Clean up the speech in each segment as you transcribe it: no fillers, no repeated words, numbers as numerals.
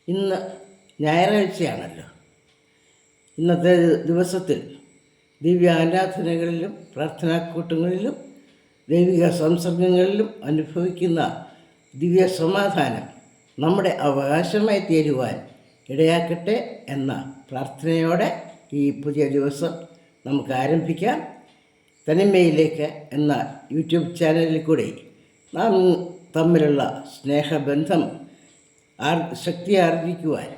ഇന്ന് ഞായറാഴ്ചയാണല്ലോ. ഇന്നത്തെ ദിവസത്തിൽ ദിവ്യ ആരാധനകളിലും പ്രാർത്ഥനാക്കൂട്ടങ്ങളിലും ദൈവിക സംസർഗങ്ങളിലും അനുഭവിക്കുന്ന ദിവ്യ സമാധാനം നമ്മുടെ അവകാശമായി തീരുവാൻ ഇടയാക്കട്ടെ എന്ന പ്രാർത്ഥനയോടെ ഈ പുതിയ ദിവസം നമുക്ക് ആരംഭിക്കാം. തനിമയിലേക്ക് എന്ന യൂട്യൂബ് ചാനലിൽ കൂടി നാം തമ്മിലുള്ള സ്നേഹബന്ധം ശക്തി ആർജിക്കുവാൻ,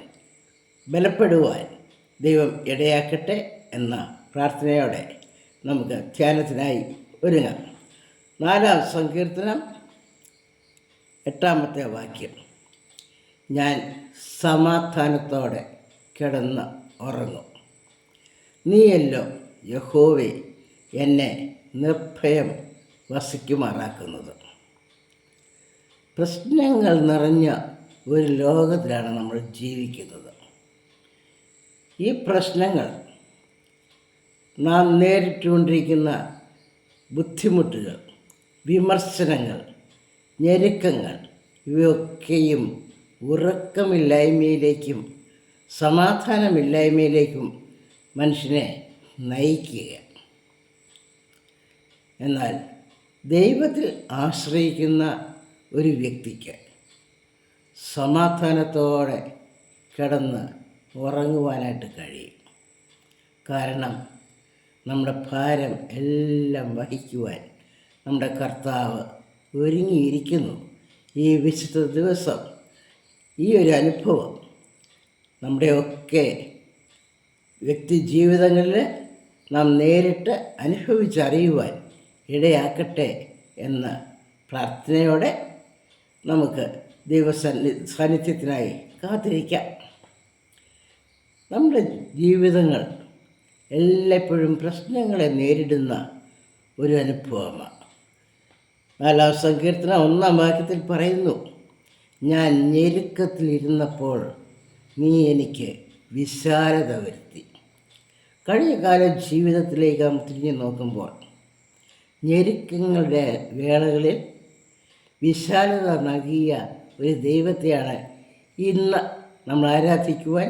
ബലപ്പെടുവാൻ ദൈവം ഇടയാക്കട്ടെ എന്ന പ്രാർത്ഥനയോടെ നമുക്ക് ധ്യാനത്തിനായി ഒരുങ്ങാം. 4-ാം സങ്കീർത്തനം 8-ാമത്തെ വാക്യം: ഞാൻ സമാധാനത്തോടെ കിടന്ന് ഉറങ്ങും. നീയല്ലോ യഹോവേ എന്നെ നിർഭയം വസിക്കുമാറാക്കുന്നത്. പ്രശ്നങ്ങൾ നിറഞ്ഞ ഒരു ലോകത്തിലാണ് നമ്മൾ ജീവിക്കുന്നത്. ഈ പ്രശ്നങ്ങൾ, നാം നേരിട്ടുകൊണ്ടിരിക്കുന്ന ബുദ്ധിമുട്ടുകൾ, വിമർശനങ്ങൾ, ഞെരുക്കങ്ങൾ, ഇവയൊക്കെയും ഉറക്കമില്ലായ്മയിലേക്കും സമാധാനമില്ലായ്മയിലേക്കും മനുഷ്യനെ നയിക്കുക. എന്നാൽ ദൈവത്തിൽ ആശ്രയിക്കുന്ന ഒരു വ്യക്തിക്ക് സമാധാനത്തോടെ കിടന്ന് ഉറങ്ങുവാനായിട്ട് കഴിയും. കാരണം നമ്മുടെ ഭാരം എല്ലാം വഹിക്കുവാൻ നമ്മുടെ കർത്താവ് ഒരുങ്ങിയിരിക്കുന്നു. ഈ വിശുദ്ധ ദിവസം, ഈ ഒരു അനുഭവം നമ്മുടെയൊക്കെ വ്യക്തി ജീവിതങ്ങളിൽ നാം നേരിട്ട് അനുഭവിച്ചറിയുവാൻ ഇടയാക്കട്ടെ എന്ന പ്രാർത്ഥനയോടെ നമുക്ക് സാന്നിധ്യത്തിനായി കാത്തിരിക്കാം. നമ്മുടെ ജീവിതങ്ങൾ എല്ലായ്പ്പോഴും പ്രശ്നങ്ങളെ നേരിടുന്ന ഒരു അനുഭവമാണ്. 4-ാം സങ്കീർത്തനം 1-ാം വാക്യത്തിൽ പറയുന്നു: ഞാൻ ഞെരുക്കത്തിലിരുന്നപ്പോൾ നീ എനിക്ക് വിശാലത വരുത്തി. കഴിഞ്ഞ കാല ജീവിതത്തിലേക്ക് നാം തിരിഞ്ഞു നോക്കുമ്പോൾ ഞെരുക്കങ്ങളുടെ വേളകളിൽ വിശാലത നൽകിയ ഒരു ദൈവത്തെയാണ് ഇന്ന് നമ്മൾ ആരാധിക്കുവാൻ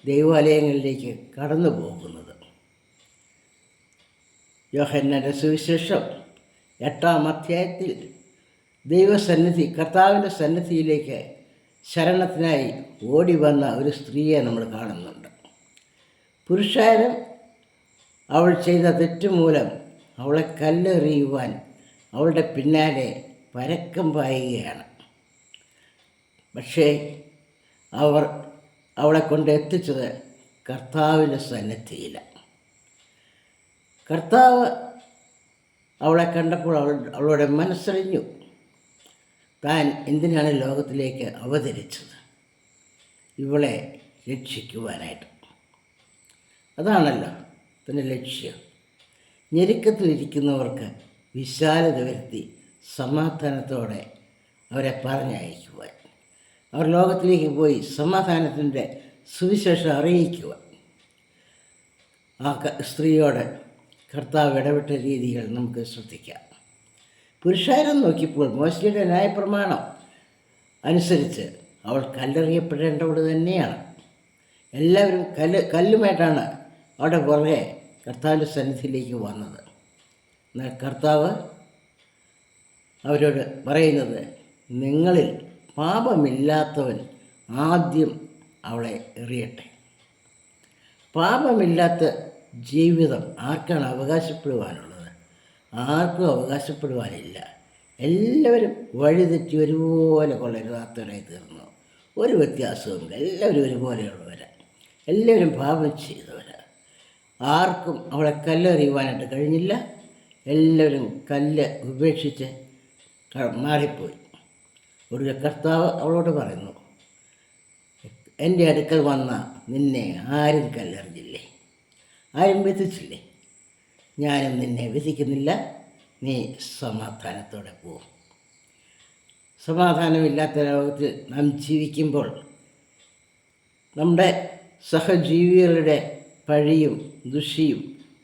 ദൈവാലയങ്ങളിലേക്ക് കടന്നു പോകുന്നത്. യോഹന്നാന്റെ സുവിശേഷം 8-ാം അധ്യായത്തിൽ കർത്താവിൻ്റെ സന്നിധിയിലേക്ക് ശരണത്തിനായി ഓടി വന്ന ഒരു സ്ത്രീയെ നമ്മൾ കാണുന്നുണ്ട്. പുരുഷാരം അവൾ ചെയ്ത തെറ്റുമൂലം അവളെ കല്ലെറിയുവാൻ അവളുടെ പിന്നാലെ പരക്കം പായുകയാണ്. പക്ഷേ അവളെ കൊണ്ട് എത്തിച്ചത് കർത്താവിൻ്റെ സന്നിധിയിലാണ്. കർത്താവ് അവളെ കണ്ടപ്പോൾ അവളുടെ മനസ്സറിഞ്ഞു, താൻ എന്തിനാണ് ലോകത്തിലേക്ക് അവതരിച്ചത്, ഇവളെ രക്ഷിക്കുവാനായിട്ട്. അതാണല്ലോ തൻ്റെ ലക്ഷ്യം. ഞെരുക്കത്തിലിരിക്കുന്നവർക്ക് വിശാലത വരുത്തി സമാധാനത്തോടെ അവരെ പറഞ്ഞയക്കുവാൻ, അവർ ലോകത്തിലേക്ക് പോയി സമാധാനത്തിൻ്റെ സുവിശേഷം അറിയിക്കുവാൻ. ആ സ്ത്രീയോട് കർത്താവ് ഇടപെട്ട രീതികൾ നമുക്ക് ശ്രദ്ധിക്കാം. പുരുഷാരം നോക്കിയപ്പോൾ മോശയുടെ ന്യായപ്രമാണം അനുസരിച്ച് അവൾ കല്ലെറിയപ്പെടേണ്ടവൾ തന്നെയാണ്. എല്ലാവരും കല്ലുമായിട്ടാണ് അവിടെ പുറകെ കർത്താവിൻ്റെ സന്നിധിയിലേക്ക് വന്നത്. എന്നാൽ കർത്താവ് അവരോട് പറയുന്നത്, നിങ്ങളിൽ പാപമില്ലാത്തവൻ ആദ്യം അവളെ എറിയട്ടെ. പാപമില്ലാത്ത ജീവിതം ആർക്കാണ് അവകാശപ്പെടുവാനുള്ളത്? ആർക്കും അവകാശപ്പെടുവാനില്ല. എല്ലാവരും വഴിതെറ്റി ഒരുപോലെ കൊള്ളരുതാത്തവരായി തീർന്നു. ഒരു വ്യത്യാസവുമില്ല. എല്ലാവരും ഒരുപോലെയുള്ളവരാണ്. എല്ലാവരും പാപം ചെയ്തവരാണ്. ആർക്കും അവളെ കല്ലെറിയുവാനായിട്ട് കഴിഞ്ഞില്ല. എല്ലാവരും കല്ല് ഉപേക്ഷിച്ച് മാറിപ്പോയി. ഒരു കർത്താവ് അവളോട് പറയുന്നു, എൻ്റെ അടുക്കൽ വന്ന നിന്നെ ആരും കല്ലെറിഞ്ഞില്ലേ, ആരും വിധിച്ചില്ലേ? ഞാനും നിന്നെ വിധിക്കുന്നില്ല, നീ സമാധാനത്തോടെ പോകും. സമാധാനമില്ലാത്ത ലോകത്തിൽ നാം ജീവിക്കുമ്പോൾ നമ്മുടെ സഹജീവികളുടെ പഴിയും ദുഷിയും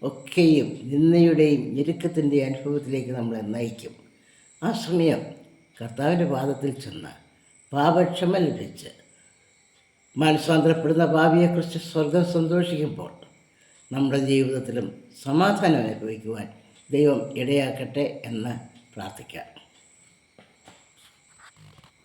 ഒക്കെയും നിന്ദയുടെയും ഞെരുക്കത്തിൻ്റെ അനുഭവത്തിലേക്ക് നമ്മളെ നയിക്കും. ആ സമയം കർത്താവിൻ്റെ പാദത്തിൽ ചെന്ന് പാപക്ഷമ ലഭിച്ച് മാനസാന്തരപ്പെടുന്ന ഭാവിയെക്കുറിച്ച് സ്വർഗം സന്തോഷിക്കുമ്പോൾ നമ്മുടെ ജീവിതത്തിലും സമാധാനം അനുഭവിക്കുവാൻ ദൈവം ഇടയാക്കട്ടെ എന്ന് പ്രാർത്ഥിക്കാം.